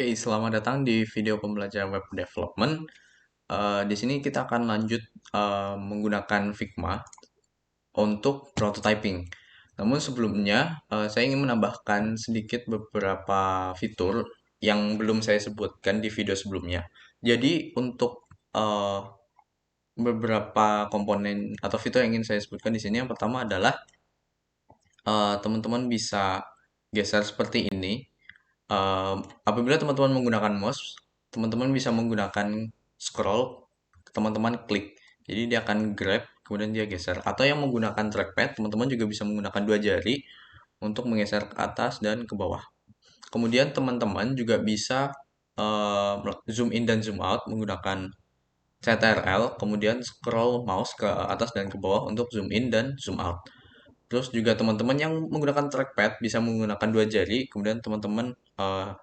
Oke, selamat datang di video pembelajaran web development. Di sini kita akan lanjut menggunakan Figma untuk prototyping. Namun sebelumnya, saya ingin menambahkan sedikit beberapa fitur yang belum saya sebutkan di video sebelumnya. Jadi untuk eh, beberapa komponen atau fitur yang ingin saya sebutkan di sini, yang pertama adalah teman-teman bisa geser seperti ini. Apabila teman-teman menggunakan mouse, teman-teman bisa menggunakan scroll, teman-teman klik. Jadi dia akan grab, kemudian dia geser. Atau yang menggunakan trackpad, teman-teman juga bisa menggunakan dua jari untuk menggeser ke atas dan ke bawah. Kemudian teman-teman juga bisa eh, zoom in dan zoom out menggunakan CTRL, kemudian scroll mouse ke atas dan ke bawah untuk zoom in dan zoom out. Terus juga teman-teman yang menggunakan trackpad bisa menggunakan dua jari, kemudian teman-teman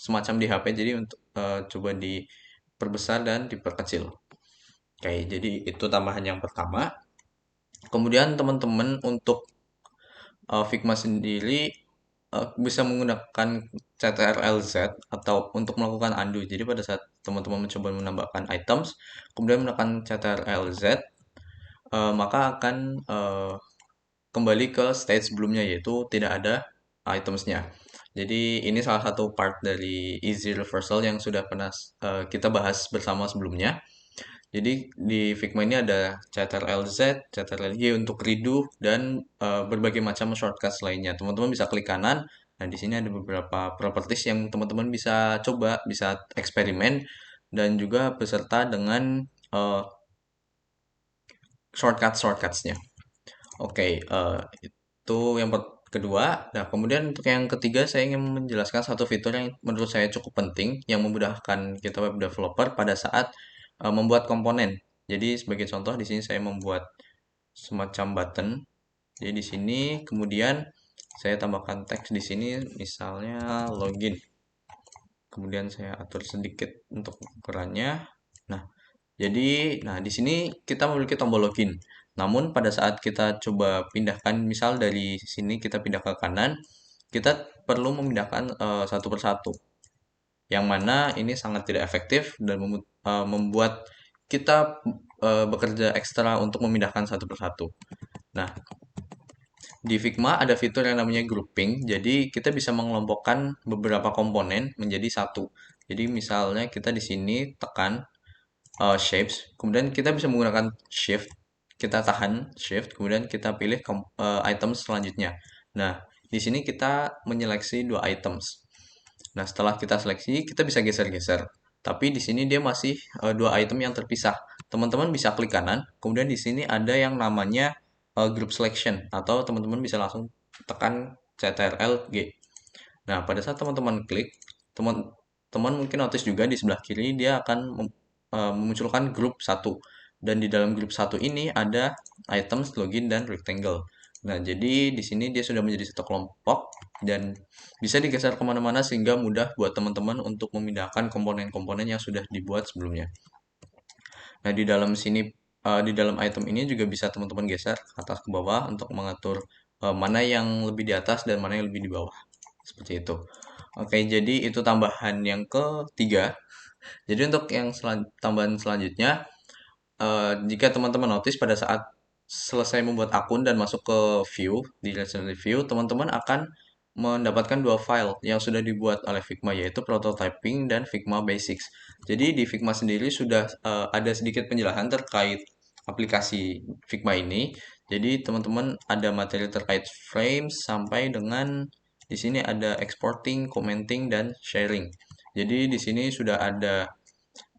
semacam di HP, jadi untuk coba diperbesar dan diperkecil. Oke, jadi itu tambahan yang pertama. Kemudian teman-teman untuk Figma sendiri bisa menggunakan CTRL-Z atau untuk melakukan undo. Jadi pada saat teman-teman mencoba menambahkan items, kemudian menggunakan CTRL-Z, maka akan kembali ke stage sebelumnya yaitu tidak ada itemsnya. Jadi ini salah satu part dari easy reversal yang sudah pernah kita bahas bersama sebelumnya. Jadi di Figma ini ada Ctrl+Z, Ctrl+G untuk redo dan berbagai macam shortcuts lainnya. Teman-teman bisa klik kanan. Nah, di sini ada beberapa properties yang teman-teman bisa coba, bisa eksperimen dan juga beserta dengan uh, shortcutsnya. Oke, itu yang kedua. Nah, kemudian untuk yang ketiga, saya ingin menjelaskan satu fitur yang menurut saya cukup penting, yang memudahkan kita web developer pada saat membuat komponen. Jadi sebagai contoh di sini saya membuat semacam button. Jadi di sini kemudian saya tambahkan teks di sini, misalnya login. Kemudian saya atur sedikit untuk ukurannya. Nah, nah di sini kita memiliki tombol login. Namun pada saat kita coba pindahkan, misal dari sini kita pindah ke kanan, kita perlu memindahkan satu persatu. Yang mana ini sangat tidak efektif dan membuat kita bekerja ekstra untuk memindahkan satu persatu. Nah, di Figma ada fitur yang namanya grouping. Jadi kita bisa mengelompokkan beberapa komponen menjadi satu. Jadi misalnya kita di sini tekan shapes, kemudian kita bisa menggunakan shift, kita tahan shift, kemudian kita pilih item selanjutnya. Nah, di sini kita menyeleksi dua items. Nah, setelah kita seleksi, kita bisa geser-geser. Tapi di sini dia masih dua item yang terpisah. Teman-teman bisa klik kanan, kemudian di sini ada yang namanya group selection, atau teman-teman bisa langsung tekan CTRL G. Nah, pada saat teman-teman klik, teman-teman mungkin notice juga di sebelah kiri dia akan memunculkan grup satu. Dan di dalam grup satu ini ada items, login, dan rectangle. Nah, jadi di sini dia sudah menjadi satu kelompok dan bisa digeser kemana-mana sehingga mudah buat teman-teman untuk memindahkan komponen-komponen yang sudah dibuat sebelumnya. Nah, di dalam sini, di dalam item ini juga bisa teman-teman geser ke atas ke bawah untuk mengatur mana yang lebih di atas dan mana yang lebih di bawah. Seperti itu. Oke, jadi itu tambahan yang ketiga. Jadi untuk yang tambahan selanjutnya, jika teman-teman notice pada saat selesai membuat akun dan masuk ke view, di relationship view, teman-teman akan mendapatkan dua file yang sudah dibuat oleh Figma, yaitu prototyping dan Figma Basics. Jadi di Figma sendiri sudah ada sedikit penjelasan terkait aplikasi Figma ini. Jadi teman-teman ada materi terkait frames sampai dengan di sini ada exporting, commenting, dan sharing. Jadi di sini sudah ada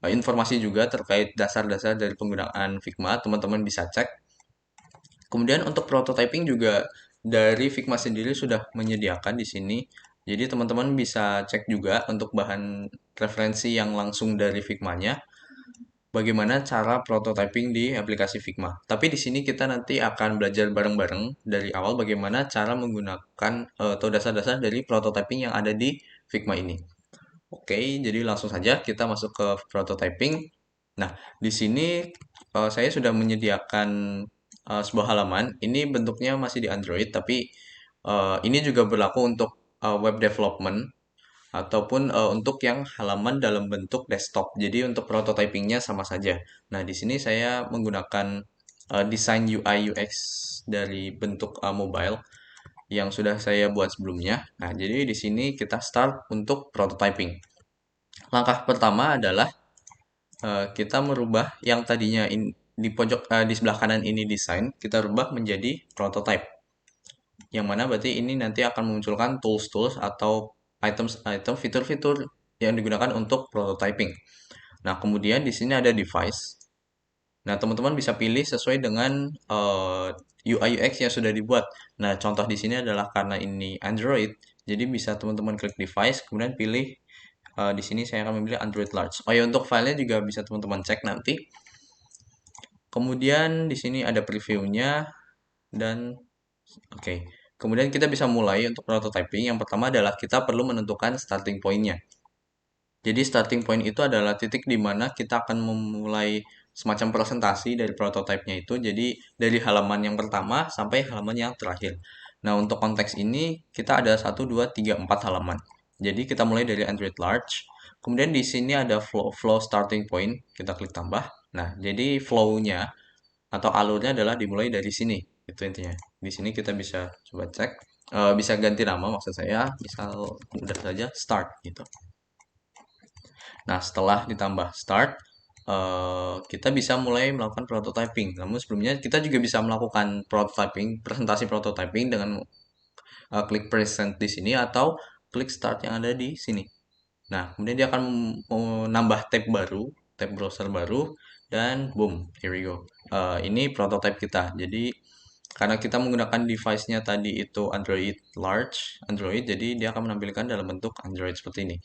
informasi juga terkait dasar-dasar dari penggunaan Figma, teman-teman bisa cek. Kemudian untuk prototyping juga dari Figma sendiri sudah menyediakan di sini. Jadi teman-teman bisa cek juga untuk bahan referensi yang langsung dari Figma-nya, bagaimana cara prototyping di aplikasi Figma. Tapi di sini kita nanti akan belajar bareng-bareng dari awal bagaimana cara menggunakan atau dasar-dasar dari prototyping yang ada di Figma ini. Oke, jadi langsung saja kita masuk ke prototyping. Nah, di sini saya sudah menyediakan sebuah halaman. Ini bentuknya masih di Android, tapi ini juga berlaku untuk web development. ataupun untuk yang halaman dalam bentuk desktop. Jadi untuk prototypingnya sama saja. Nah, di sini saya menggunakan desain UI UX dari bentuk mobile yang sudah saya buat sebelumnya. Nah, jadi di sini kita start untuk prototyping. Langkah pertama adalah kita merubah yang tadinya di pojok di sebelah kanan ini desain, kita rubah menjadi prototype. Yang mana berarti ini nanti akan memunculkan tools-tools atau item fitur-fitur yang digunakan untuk prototyping. Nah, kemudian di sini ada device. Nah, teman-teman bisa pilih sesuai dengan UI UX yang sudah dibuat. Nah, contoh di sini adalah karena ini Android, jadi bisa teman-teman klik device, kemudian pilih di sini saya akan memilih Android Large. Oh ya, untuk filenya juga bisa teman-teman cek nanti. Kemudian di sini ada previewnya dan oke. Kemudian kita bisa mulai untuk prototyping. Yang pertama adalah kita perlu menentukan starting point-nya. Jadi starting point itu adalah titik di mana kita akan memulai semacam presentasi dari prototipenya itu. Jadi dari halaman yang pertama sampai halaman yang terakhir. Nah, untuk konteks ini kita ada 1, 2, 3, 4 halaman. Jadi kita mulai dari Android Large. Kemudian di sini ada flow starting point. Kita klik tambah. Nah, jadi flow-nya atau alurnya adalah dimulai dari sini. Itu intinya. Di sini kita bisa coba cek. Bisa ganti nama maksud saya. Misal udah saja start gitu. Nah, setelah ditambah start, kita bisa mulai melakukan prototyping. Namun sebelumnya kita juga bisa melakukan prototyping, presentasi prototyping dengan klik present di sini atau klik start yang ada di sini. Nah, kemudian dia akan menambah tab baru, tab browser baru, dan boom, here we go. Ini prototype kita. Jadi karena kita menggunakan device-nya tadi itu Android Large, Android, jadi dia akan menampilkan dalam bentuk Android seperti ini.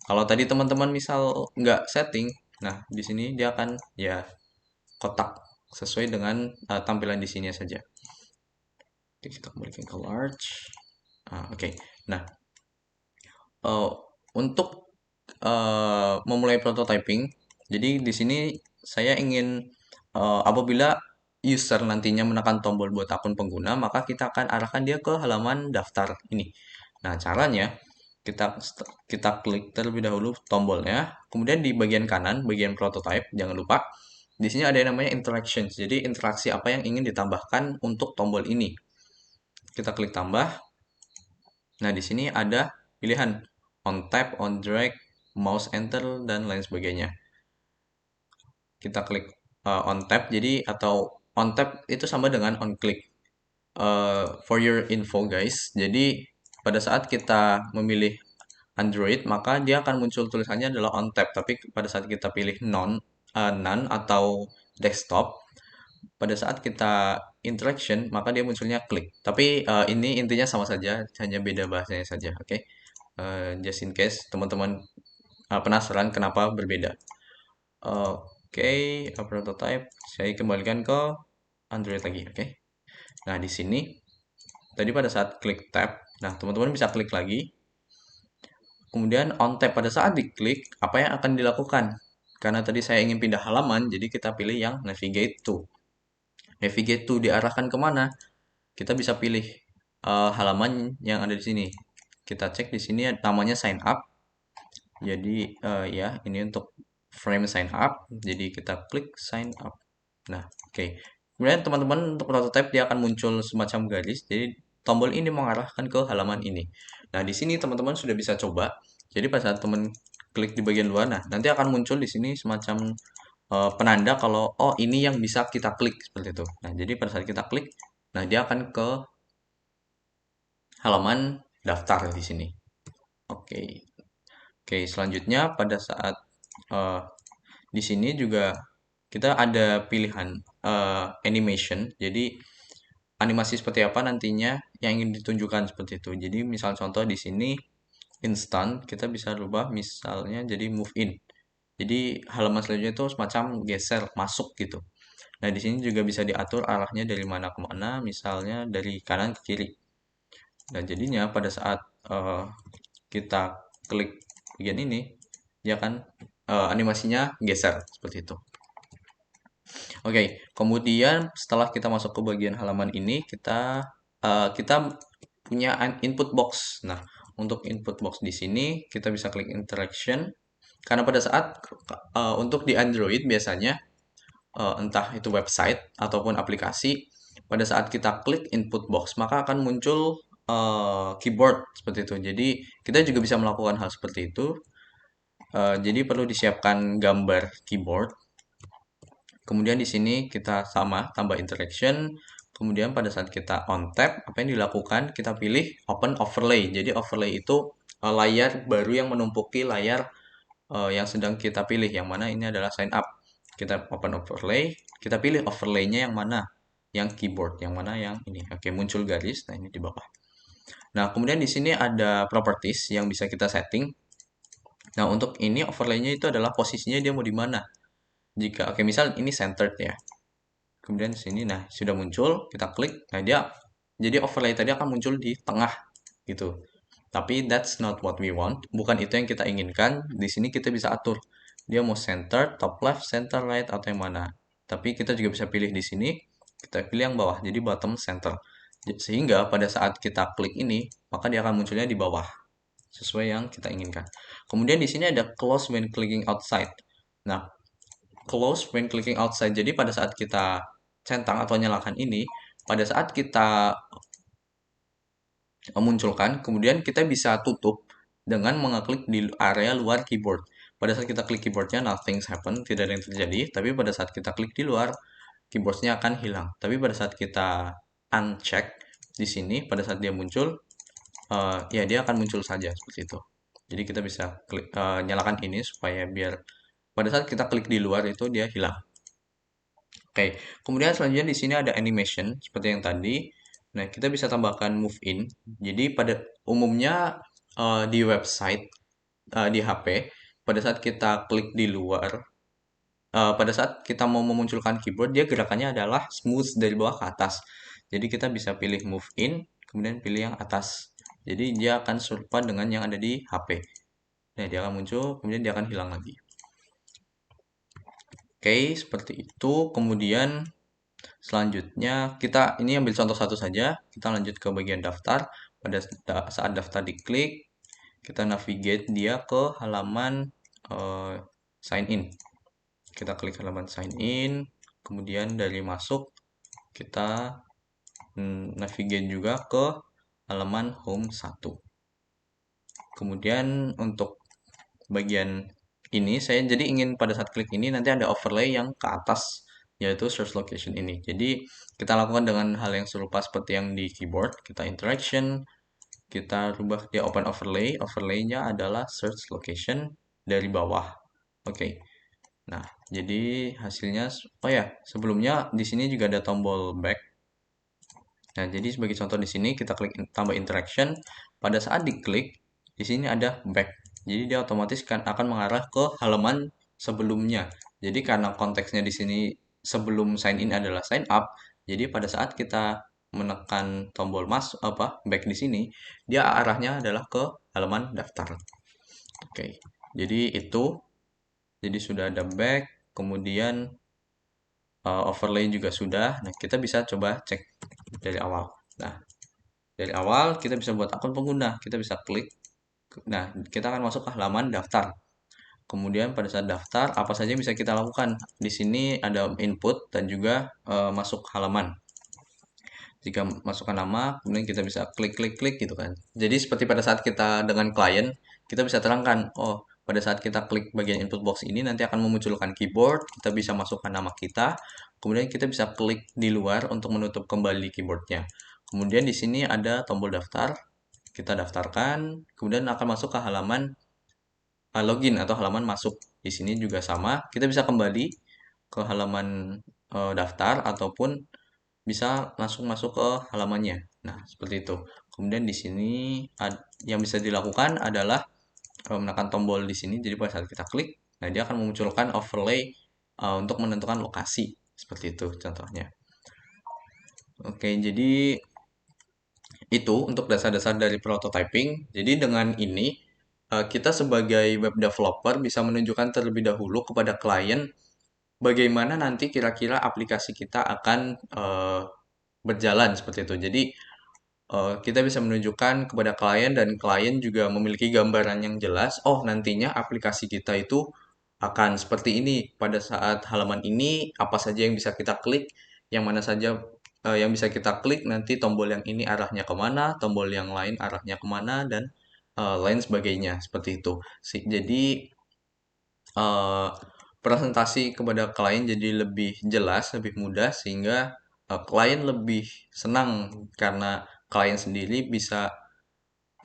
Kalau tadi teman-teman misal nggak setting, nah di sini dia akan ya kotak sesuai dengan tampilan di sini saja. Oke, kita kembalikan ke large. Oke. Nah, uh, untuk memulai prototyping, jadi di sini saya ingin apabila user nantinya menekan tombol buat akun pengguna, maka kita akan arahkan dia ke halaman daftar ini. Nah, caranya kita kita klik terlebih dahulu tombolnya, kemudian di bagian kanan, bagian prototype, jangan lupa di sini ada yang namanya interactions. Jadi interaksi apa yang ingin ditambahkan untuk tombol ini. Kita klik tambah. Nah, di sini ada pilihan on tap, on drag, mouse enter dan lain sebagainya. Kita klik on tap jadi atau on tap itu sama dengan on click. For your info guys, jadi pada saat kita memilih Android, maka dia akan muncul tulisannya adalah on tap. Tapi pada saat kita pilih none atau desktop, pada saat kita interaction, maka dia munculnya klik. Tapi ini intinya sama saja, hanya beda bahasanya saja. Oke, just in case teman-teman penasaran kenapa berbeda. Oke, prototype. Saya kembalikan ke Android lagi. Oke. Nah, di sini tadi pada saat klik tab, nah teman-teman bisa klik lagi. Kemudian on tab pada saat diklik, apa yang akan dilakukan? Karena tadi saya ingin pindah halaman, jadi kita pilih yang navigate to. Navigate to diarahkan kemana? Kita bisa pilih halaman yang ada di sini. Kita cek di sini namanya sign up. Jadi ya ini untuk frame sign up. Jadi kita klik sign up. Nah, oke. Kemudian teman-teman untuk prototype dia akan muncul semacam garis. Jadi tombol ini mengarahkan ke halaman ini. Nah, di sini teman-teman sudah bisa coba. Jadi pada saat teman klik di bagian luar, nah nanti akan muncul di sini semacam penanda kalau oh ini yang bisa kita klik seperti itu. Nah, jadi pada saat kita klik, nah dia akan ke halaman daftar di sini. Oke. Oke, selanjutnya pada saat eh, di sini juga kita ada pilihan animation. Jadi animasi seperti apa nantinya yang ingin ditunjukkan seperti itu. Jadi misal contoh di sini instant kita bisa rubah misalnya jadi move in. Jadi halaman selanjutnya itu semacam geser masuk gitu. Nah, di sini juga bisa diatur arahnya dari mana ke mana, misalnya dari kanan ke kiri. Dan jadinya pada saat eh, kita klik bagian ini, dia akan animasinya geser seperti itu. Oke, kemudian setelah kita masuk ke bagian halaman ini, kita punya input box. Nah, untuk input box di sini kita bisa klik interaction. Karena pada saat untuk di Android biasanya entah itu website ataupun aplikasi, pada saat kita klik input box maka akan muncul keyboard seperti itu. Jadi kita juga bisa melakukan hal seperti itu. Jadi perlu disiapkan gambar keyboard. Kemudian di sini kita sama tambah interaction. Kemudian pada saat kita on tap, apa yang dilakukan? Kita pilih open overlay. Jadi overlay itu layar baru yang menumpuki layar yang sedang kita pilih. Yang mana ini adalah sign up. Kita open overlay, kita pilih overlay-nya yang mana? Yang keyboard, yang mana yang ini. Oke, muncul garis. Nah, ini di bawah. Nah, kemudian di sini ada properties yang bisa kita setting. Nah, untuk ini overlay-nya itu adalah posisinya dia mau di mana. Jika oke, misal ini centered ya. Kemudian sini nah sudah muncul, kita klik. Nah, dia jadi overlay tadi akan muncul di tengah gitu. Tapi that's not what we want. Bukan itu yang kita inginkan. Di sini kita bisa atur. Dia mau center, top left, center right atau yang mana. Tapi kita juga bisa pilih di sini. Kita pilih yang bawah. Jadi bottom center. Sehingga pada saat kita klik ini, maka dia akan munculnya di bawah sesuai yang kita inginkan. Kemudian di sini ada close when clicking outside. Nah, close when clicking outside. Jadi pada saat kita centang atau nyalakan ini, pada saat kita memunculkan, kemudian kita bisa tutup dengan mengeklik di area luar keyboard. Pada saat kita klik keyboardnya, nothing's happen, tidak ada yang terjadi. Tapi pada saat kita klik di luar, keyboardnya akan hilang. Tapi pada saat kita uncheck di sini, pada saat dia muncul, ya dia akan muncul saja seperti itu. Jadi kita bisa klik, nyalakan ini supaya biar pada saat kita klik di luar itu dia hilang. Oke, kemudian selanjutnya di sini ada animation seperti yang tadi. Nah, kita bisa tambahkan move in. Jadi pada umumnya di website di HP pada saat kita klik di luar, pada saat kita mau memunculkan keyboard dia gerakannya adalah smooth dari bawah ke atas. Jadi kita bisa pilih move in, kemudian pilih yang atas. Jadi dia akan serupa dengan yang ada di HP. Nah, dia akan muncul, kemudian dia akan hilang lagi. Oke, seperti itu. Kemudian selanjutnya kita ini ambil contoh satu saja. Kita lanjut ke bagian daftar. Pada saat daftar diklik, kita navigate dia ke halaman sign in. Kita klik halaman sign in, kemudian dari masuk kita navigate juga ke halaman home 1. Kemudian untuk bagian ini saya jadi ingin pada saat klik ini nanti ada overlay yang ke atas yaitu search location ini. Jadi kita lakukan dengan hal yang serupa seperti yang di keyboard. Kita interaction, kita rubah dia open overlay. Overlay-nya adalah search location dari bawah. Oke. Nah, jadi hasilnya oh ya, sebelumnya di sini juga ada tombol back. Nah, jadi sebagai contoh di sini kita klik tambah interaction. Pada saat diklik, di sini ada back. Jadi dia otomatis akan mengarah ke halaman sebelumnya. Jadi karena konteksnya di sini sebelum sign in adalah sign up, jadi pada saat kita menekan tombol back di sini, dia arahnya adalah ke halaman daftar. Oke. Jadi itu jadi sudah ada back, kemudian overlay juga sudah. Nah, kita bisa coba cek dari awal. Nah, dari awal kita bisa buat akun pengguna. Kita bisa klik. Nah, kita akan masuk ke halaman daftar. Kemudian pada saat daftar, apa saja yang bisa kita lakukan? Di sini ada input dan juga masuk halaman. Jika masukkan nama, kemudian kita bisa klik gitu kan. Jadi seperti pada saat kita dengan klien, kita bisa terangkan, oh pada saat kita klik bagian input box ini nanti akan memunculkan keyboard, kita bisa masukkan nama kita, kemudian kita bisa klik di luar untuk menutup kembali keyboardnya. Kemudian di sini ada tombol daftar, kita daftarkan, kemudian akan masuk ke halaman login atau halaman masuk. Di sini juga sama, kita bisa kembali ke halaman daftar ataupun bisa langsung masuk ke halamannya. Nah, seperti itu. Kemudian di sini yang bisa dilakukan adalah menekan tombol di sini. Jadi pada saat kita klik, nah dia akan memunculkan overlay untuk menentukan lokasi. Seperti itu contohnya. Oke, jadi itu untuk dasar-dasar dari prototyping. Jadi dengan ini kita sebagai web developer bisa menunjukkan terlebih dahulu kepada klien bagaimana nanti kira-kira aplikasi kita akan berjalan seperti itu. Jadi kita bisa menunjukkan kepada klien dan klien juga memiliki gambaran yang jelas. Oh, nantinya aplikasi kita itu akan seperti ini. Pada saat halaman ini, apa saja yang bisa kita klik, yang mana saja yang bisa kita klik, nanti tombol yang ini arahnya kemana, tombol yang lain arahnya kemana, dan lain sebagainya. Seperti itu. Jadi, eh, presentasi kepada klien jadi lebih jelas, lebih mudah sehingga klien lebih senang karena klien sendiri bisa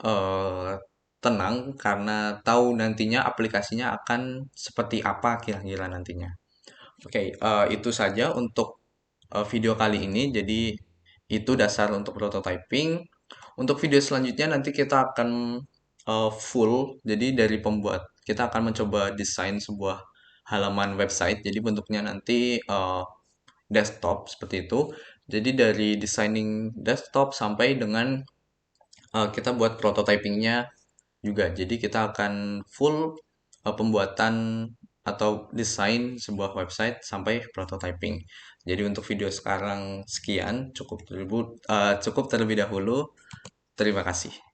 eh, tenang karena tahu nantinya aplikasinya akan seperti apa kira-kira nantinya. Oke, itu saja untuk video kali ini. Jadi itu dasar untuk prototyping. Untuk video selanjutnya nanti kita akan full. Jadi dari pembuat kita akan mencoba desain sebuah halaman website. Jadi bentuknya nanti desktop seperti itu. Jadi dari designing desktop sampai dengan kita buat prototypingnya juga. Jadi kita akan full pembuatan atau desain sebuah website sampai prototyping. Jadi untuk video sekarang sekian, cukup terlebih dahulu. Terima kasih.